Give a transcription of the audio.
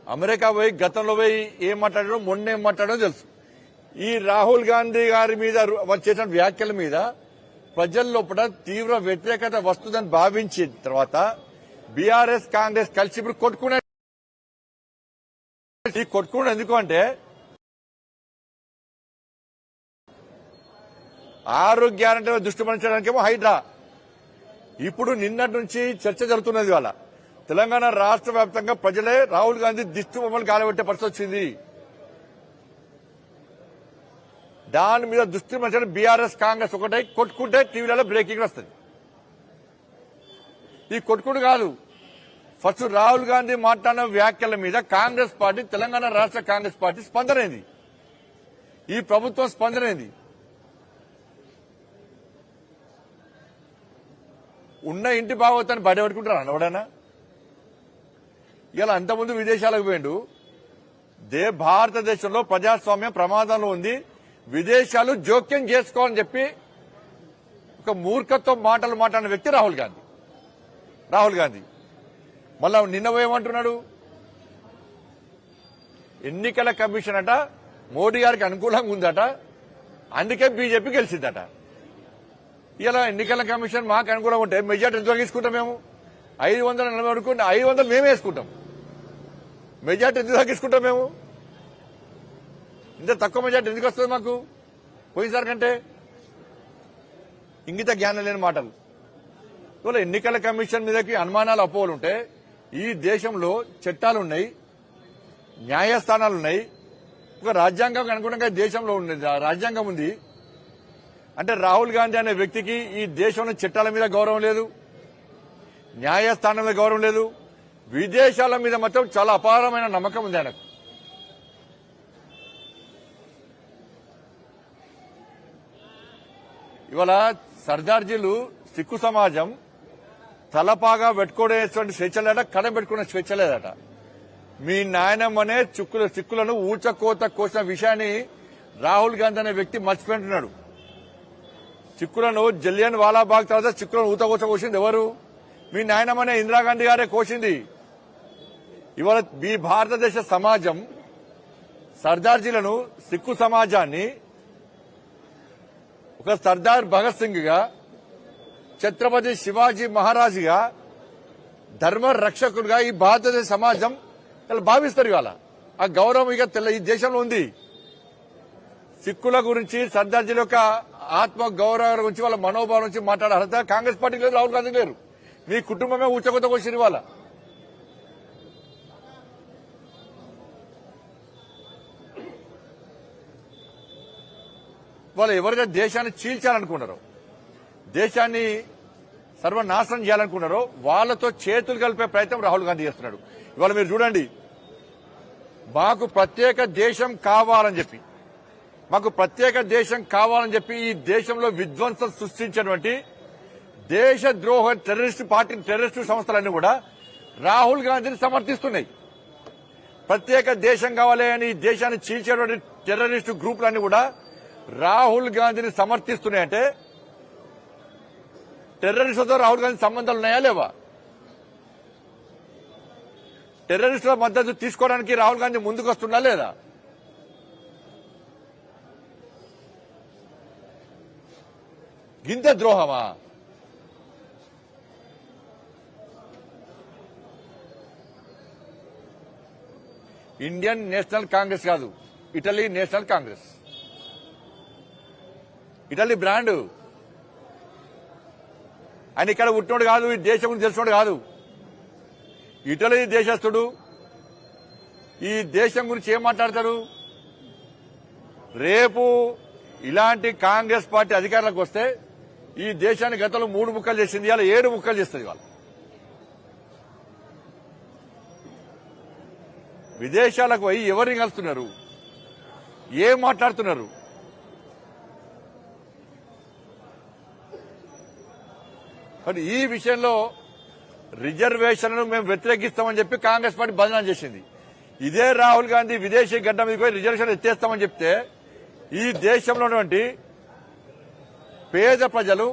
America పోయి గతంలో పోయి ఏం మాట్లాడారో మొన్న ఏం మాట్లాడారో తెలుసు. ఈ రాహుల్ గాంధీ గారి మీద చేసిన వ్యాఖ్యల మీద ప్రజల లోపల తీవ్ర వ్యతిరేకత వస్తుందని భావించిన తర్వాత బీఆర్ఎస్ కాంగ్రెస్ కలిసి ఇప్పుడు కొట్టుకునే ఎందుకు అంటే ఆరోగ్యాన్ని దృష్టి మళ్లించడానికేమో హైడ్రా. ఇప్పుడు నిన్నటి నుంచి చర్చ జరుగుతున్నది. వాళ్ళ తెలంగాణ రాష్ట్ర వ్యాప్తంగా ప్రజలే రాహుల్ గాంధీ దిష్టి బొమ్మలు గాలబెట్టే పరిస్థితి వచ్చింది. దాని మీద దృష్టి మళ్లించడం బీఆర్ఎస్ కాంగ్రెస్ ఒకటే కొట్టుకుంటే టీవీలలో బ్రేకింగ్ వస్తుంది. ఈ కొట్టుకుడు కాదు, ఫస్ట్ రాహుల్ గాంధీ మాట్లాడిన వ్యాఖ్యల మీద కాంగ్రెస్ పార్టీ, తెలంగాణ రాష్ట్ర కాంగ్రెస్ పార్టీ స్పందనైంది. ఈ ప్రభుత్వం స్పందనైంది. ఉన్న ఇంటి భాగవతాన్ని బయటపెట్టుకుంటారు అన్నవాడైనా. ఇలా అంతకుముందు విదేశాలకు పోయిండు. భారతదేశంలో ప్రజాస్వామ్యం ప్రమాదంలో ఉంది, విదేశాలు జోక్యం చేసుకోవాలని చెప్పి ఒక మూర్ఖత్వం మాటలు మాట్లాడిన వ్యక్తి రాహుల్ గాంధీ. మళ్ళా నిన్న ఏమంటున్నాడు, ఎన్నికల కమిషన్ అట మోడీ గారికి అనుకూలంగా ఉందట, అందుకే బీజేపీ గెలిచిందట. ఇలా ఎన్నికల కమిషన్ మాకు అనుకూలంగా ఉంటే మెజార్టీ ఎంత తీసుకుంటాం మేము? 540 అనుకుంటే 500 మేమే వేసుకుంటాం. మెజార్టీ ఎందుకు తగ్గించుకుంటాం మేము? ఇంత తక్కువ మెజార్టీ ఎందుకు వస్తుంది మాకు పోయినసారి కంటే? ఇంగిత జ్ఞానం లేని మాటలు. ఇవాళ ఎన్నికల కమిషన్ మీదకి అనుమానాలు అపోహలు ఉంటే ఈ దేశంలో చట్టాలున్నాయి, న్యాయస్థానాలున్నాయి, ఒక రాజ్యాంగం అనుగుణంగా దేశంలో రాజ్యాంగం ఉంది. అంటే రాహుల్ గాంధీ అనే వ్యక్తికి ఈ దేశంలో చట్టాల మీద గౌరవం లేదు, న్యాయస్థానం మీద గౌరవం లేదు, విదేశాల మీద మాత్రం చాలా అపారమైన నమ్మకం ఉంది ఆయనకు. ఇవాళ సర్దార్జీలు సిక్కు సమాజం తలపాగా పెట్టుకునేటువంటి స్వేచ్ఛ లేదట, కడ పెట్టుకునే స్వేచ్ఛ లేదట. మీ నాయనమ్మనే సిక్కులను ఊచకోత కోసిన విషయాన్ని రాహుల్ గాంధీ అనే వ్యక్తి మర్చిపోయింటున్నాడు. సిక్కులను జలియన్ వాలాబాగ్ తర్వాత సిక్కులను ఊతకోత కోసింది ఎవరు? మీ నాయనమ్మనే ఇందిరాగాంధీ గారే కోసింది. ఇవాళ మీ భారతదేశ సమాజం సర్దార్జీలను, సిక్కు సమాజాన్ని ఒక సర్దార్ భగత్ సింగ్ గా, ఛత్రపతి శివాజీ మహారాజుగా, ధర్మ రక్షకుడుగా ఈ భారతదేశ సమాజం భావిస్తారు. ఇవాళ ఆ గౌరవం ఇక ఈ దేశంలో ఉంది. సిక్కుల గురించి, సర్దార్జీల యొక్క ఆత్మ గౌరవం గురించి, వాళ్ళ మనోభావం నుంచి మాట్లాడే అర్హత కాంగ్రెస్ పార్టీకి లేదు, రాహుల్ గాంధీ లేరు. మీ కుటుంబమే ఊచకొత్త వచ్చింది. ఇవాళ వాళ్ళు ఎవరైతే దేశాన్ని చీల్చాలనుకున్నారో, దేశాన్ని సర్వనాశనం చేయాలనుకున్నారో వాళ్ళతో చేతులు కలిపే ప్రయత్నం రాహుల్ గాంధీ చేస్తున్నాడు. ఇవాళ మీరు చూడండి, మాకు ప్రత్యేక దేశం కావాలని చెప్పి ఈ దేశంలో విధ్వంసం సృష్టించినటువంటి దేశద్రోహ టెర్రరిస్టు సంస్థలన్నీ కూడా రాహుల్ గాంధీని సమర్థిస్తున్నాయి. ప్రత్యేక దేశం కావాలి అని ఈ దేశాన్ని చీల్చేటువంటి టెర్రరిస్టు గ్రూపులన్నీ కూడా రాహుల్ గాంధీని సమర్థిస్తున్నాయంటే టెర్రరిస్టులతో రాహుల్ గాంధీ సంబంధాలు ఉన్నాయా లేవా? టెర్రరిస్టుల మద్దతు తీసుకోవడానికి రాహుల్ గాంధీ ముందుకు వస్తున్నా లేదా? గింత ద్రోహమా? ఇండియన్ నేషనల్ కాంగ్రెస్ కాదు, Italy national Congress. Italy brand. ఆయన ఇక్కడ పుట్టినోడు కాదు, ఈ దేశం గురించి తెలిసినోడు కాదు. ఇటలీ దేశస్థుడు. ఈ దేశం గురించి ఏం మాట్లాడతారు? రేపు ఇలాంటి కాంగ్రెస్ పార్టీ అధికారంలోకి వస్తే ఈ దేశాన్ని గతంలో 3 ముక్కలు చేసింది, ఇవాళ 7 ముక్కలు చేస్తుంది. ఇవాళ విదేశాలకు పోయి ఎవరిని కలుస్తున్నారు, ఏం మాట్లాడుతున్నారు? మరి ఈ విషయంలో రిజర్వేషన్లను మేము వ్యతిరేకిస్తామని చెప్పి కాంగ్రెస్ పార్టీ బదనాం చేసింది. ఇదే రాహుల్ గాంధీ విదేశీ గడ్డ మీదకి పోయి రిజర్వేషన్ ఎత్తేస్తామని చెప్తే ఈ దేశంలో ఉన్నటువంటి పేద ప్రజలు,